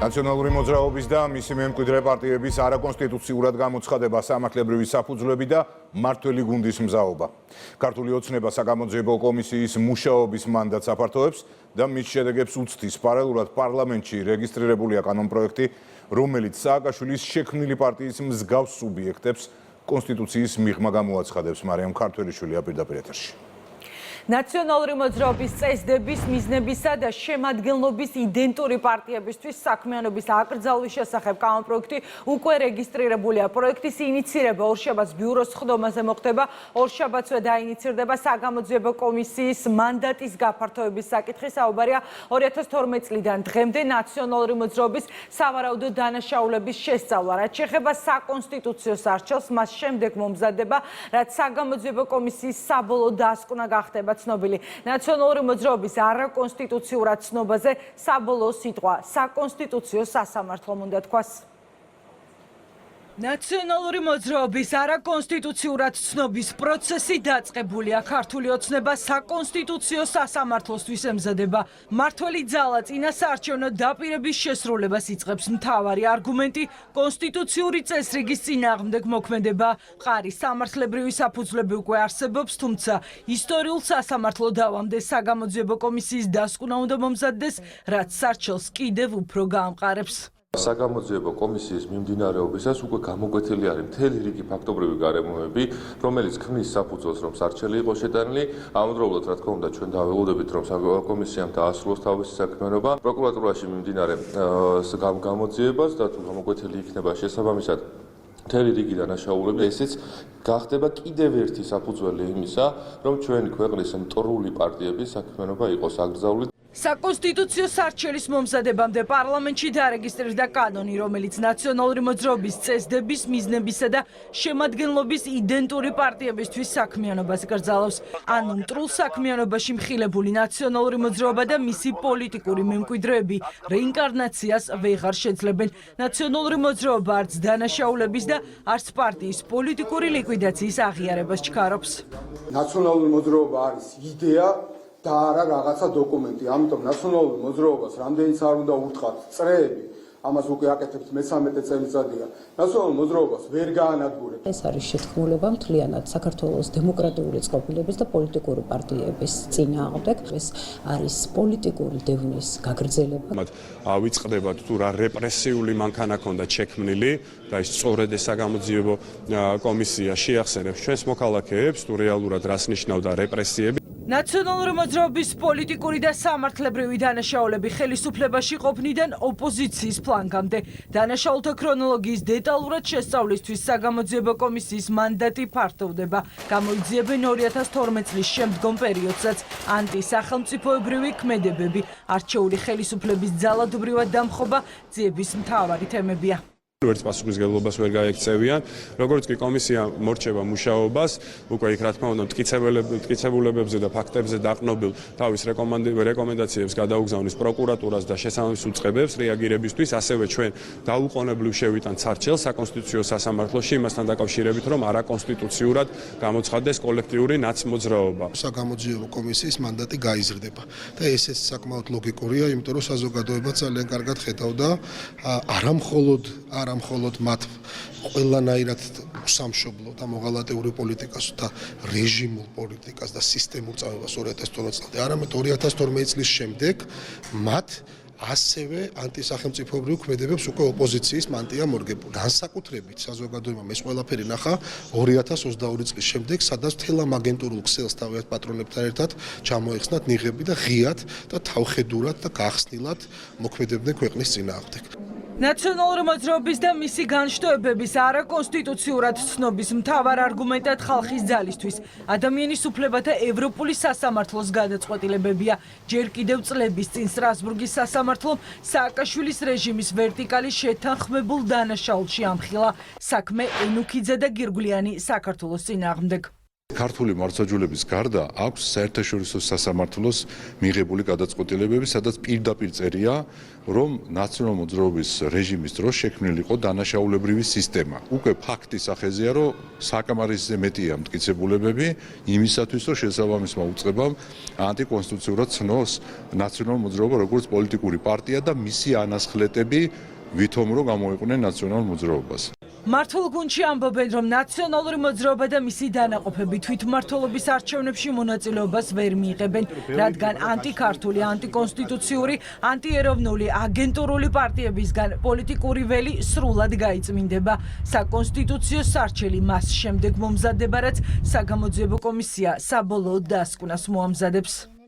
ნაციონალური მოძრაობის და მისი მემკვიდრე პარტიების არაკონსტიტუციურად გამოცხადება სამართლებრივი საფუძვლები და მმართველი გუნდის მზაობა. ქართული ოცნება საგამოძიებო კომისიის მუშაობის მანდატს აფართოებს და მის შედეგებს უცდის. პარალელურად პარლამენტში რეგისტრირებულია კანონპროექტი, რომელიც სააკაშვილის შექმნილი პარტიის მსგავს სუბიექტებს კონსტიტუციის მიღმა გამოაცხადებს. მარიამ ქართველიშვილია პირდაპირ ეთერში. ნაციონალური მოძრაობის წესდების, მიზნებისა და შემადგენლობის იდენტური პარტიებისთვის საქმიანობის აკრძალვის შესახებ კანონპროექტი უკვე რეგისტრირებულია. პროექტის ინიცირება ორშაბათს ბიუროს სხდომაზე მოხდება. ორშაბათსვე დაინიცირდება საგამოძიებო კომისიის მანდატის გაფართოების საკითხი. საუბარია 2012 წლიდან დღემდე ნაციონალური მოძრაობის სავარაუდო დანაშაულების შესწავლა. რაც შეეხება საკონსტიტუციო არჩევს, მას შემდეგ მომზადდება, რაც საგამოძიებო კომისიის საბოლოო დასკვნა გახდება ცნობილი. ნაციონალური მოძრაობის არაკონსტიტუციურად ცნობაზე საბოლოო სიტყვა საკონსტიტუციო სასამართლომ უნდა თქვას. ნაციონალური მოძრაობის არაკონსტიტუციურად ცნობის პროცესი დაწყებულია. ქართული ოცნება საკონსტიტუციო სასამართლოსთვის ემზადება. მმართველი ძალა წინასაარჩევნო დაპირების შესრულებას იწყებს. მთავარი არგუმენტი კონსტიტუციური წესრიგის წინააღმდეგ მოქმედება. მყარი სამართლებრივი საფუძვლები უკვე არსებობს, თუმცა ისტორიულ სასამართლო დავამდე საგამოძიებო კომისიის დასკვნა უნდა მომზადდეს, რაც სარჩელს კიდევ უფრო გაამყარებს. საგამოძიებო კომისიის მიმდინარეობისას უკვე გამოკვეთილი არის მთელი რიგი ფაქტობრივი გარემოები, რომელიც ქმნის საფუძველს, რომ სარჩელი იყოს შეტანილი. ამავდროულად, რა თქმა უნდა, ჩვენ დაველოდებით, რომ კომისიამ დაასრულოს თავისი საქმიანობა. პროკურატურაში მიმდინარე გამოძიებას და თუ გამოკვეთილი იქნება შესაბამისად მთელი რიგი დანაშაულები, ესეც გახდება კიდევ ერთი საფუძველი იმისა, რომ ჩვენი ქვეყნის მტრული პარტიების საქმიანობა იყოს აკრძალული. საკონსტიტუციო სარჩელის მომზადებამდე პარლამენტში დარეგისტრირდა კანონი, რომელიც ნაციონალური მოძრაობის წესდების, მიზნებისა და შემადგენლობის იდენტური პარტიებისთვის საქმიანობას კრძალავს. ანუ მტრულ საქმიანობაში მხილებული ნაციონალური მოძრაობა და მისი პოლიტიკური მემკვიდრეები რეინკარნაციას ვეღარ შეძლებენ. ნაციონალური მოძრაობა არც დანაშაულების და არც პარტიის პოლიტიკური ლიკვიდაციის აღიარებას ჩქარობს. ნაციონალური მოძრაობა არის იდეა და არა რაღაცა დოკუმენტი. ამიტომ ნაციონალურ მოძრაობას რამდენიც არ უნდა ურთყათ წრეები, ამას უკვე აკეთებთ მე-13 წელიწადია. ნაციონალურ მოძრაობას ვერ გაანადგურებთ. ეს არის შეთქმულება მთლიანად საქართველოს დემოკრატიული წყობილების და პოლიტიკური პარტიების წინააღმდეგ. ეს არის პოლიტიკური დევნის გაგრძელება. ავიწყდებათ თუ რა რეპრესიული მანქანა ქონდა შექმნილი და ის სწორედ ეს საგამოძიებო კომისია შეახსენებს ჩვენს მოქალაქეებს თუ რეალურად რას ნიშნავდა რეპრესიები. ნაციონალური მოძრაობის პოლიტიკური და სამართლებრივი დანაშაულები ხელისუფლებაში ყოფნიდან ოპოზიციის ფლანგამდე. დანაშაულთა ქრონოლოგიის დეტალურად შესწავლისთვის საგამოძიებო კომისიის მანდატი ფართოვდება. გამოიძიებენ 2012 წლის შემდგომ პერიოდსაც ანტისახელმწიფოებრივი ქმედებები. არჩეული ხელისუფლების ძალადობრივად დამხობა ძიების მთავარი თემებია. ვერც პასუხისმგებლობას ვერ გაექცევიან. როგორც კი კომისია მორჩება მუშაობას, უკვე იქ რა თქმა უნდა მტკიცებულებებზე და ფაქტებზე დაყნობილ თავის რეკომენდაციებს გადაუგზავნის პროკურატურას და შესაბამის უწყებებს რეაგირებისთვის, ასევე ჩვენ დაუყოვნებლივ შევიტანთ სარჩელს საკონსტიტუციო სასამართლოში იმასთან დაკავშირებით, რომ არაკონსტიტუციურად გამოცხადდეს კოლექტიური ნაცმოძრაობა. საგამოძიებო კომისიის მანდატი გაიზრდება და ესეც საკმაოდ ლოგიკურია, იმიტომ რომ საზოგადოება ძალიან კარგად ხედავდა არა მხოლოდ მათ ყველანაირად სამშობლო და მოღალატეური პოლიტიკას და რეჟიმულ პოლიტიკას და სისტემურ წამებას 2012 წლამდე, არამედ 2012 წლის შემდეგ მათ ასევე ანტისახელმწიფოებრივ ქმედებებს უკვე ოპოზიციის მანტია მორგებული. განსაკუთრებით საზოგადოებამ ეს ყველაფერი ნახა 2022 წლის შემდეგ, სადაც მთელ ამ აგენტურულ ქსელს თავიანთ პატრონებთან ერთად ჩამოეხსნათ ნიღები და ღიად და თავხედურად და გახსნილად მოქმედებდნენ ქვეყნის წინააღმდეგ. ნაციონალური მოძრაობის და მისი განშტოებების არაკონსტიტუციურად ცნობის მთავარ არგუმენტად ხალხის ძალისთვის ადამიანის უფლებათა ევროპული სასამართლოს გადაწყვეტილებებია. ჯერ კიდევ წლების წინ სტრასბურგის სასამართლომ სააკაშვილის რეჟიმის ვერტიკალი შეთანხმებულ დანაშაულში ამხილა. საქმე ენუქიძე და გირგვლიანი საქართველოს წინააღმდეგ. ქართული მართლმსაჯულების გარდა აქვს საერთაშორისო სასამართლოს მიღებული გადაწყვეტილებები, სადაც პირდაპირ წერია, რომ ნაციონალურ მოძრაობის რეჟიმის დროს შექმნილი იყო დანაშაულებრივი სისტემა. უკვე ფაქტის სახეზეა, რომ საკამარისზე მეტია მტკიცებულებები იმისათვის, რომ შესაბამისმა უწყებამ ანტიკონსტიტუციურად ცნოს ნაციონალურ მოძრაობა როგორც პოლიტიკური პარტია და მისი ანასხლეტები ვითომ რომ გამოიყვნენ ნაციონალურ მოძრაობას. მართულ გუნდში ამბობენ, რომ ნაციონალური მოძრაობა და მისი დანაყოფები თვითმმართველობის არჩევნებში მონაწილეობას ვერ მიიღებენ, რადგან ანტიქართული, ანტიკონსტიტუციური, ანტიეროვნული, აგენტურული პარტიებისგან პოლიტიკური ველი სრულად გაიწმინდება. საკონსტიტუციო სარჩელი მას შემდეგ მომზადება, რაც საგამოძიებო კომისია საბოლოოდ დასკვნას მოამზადებს.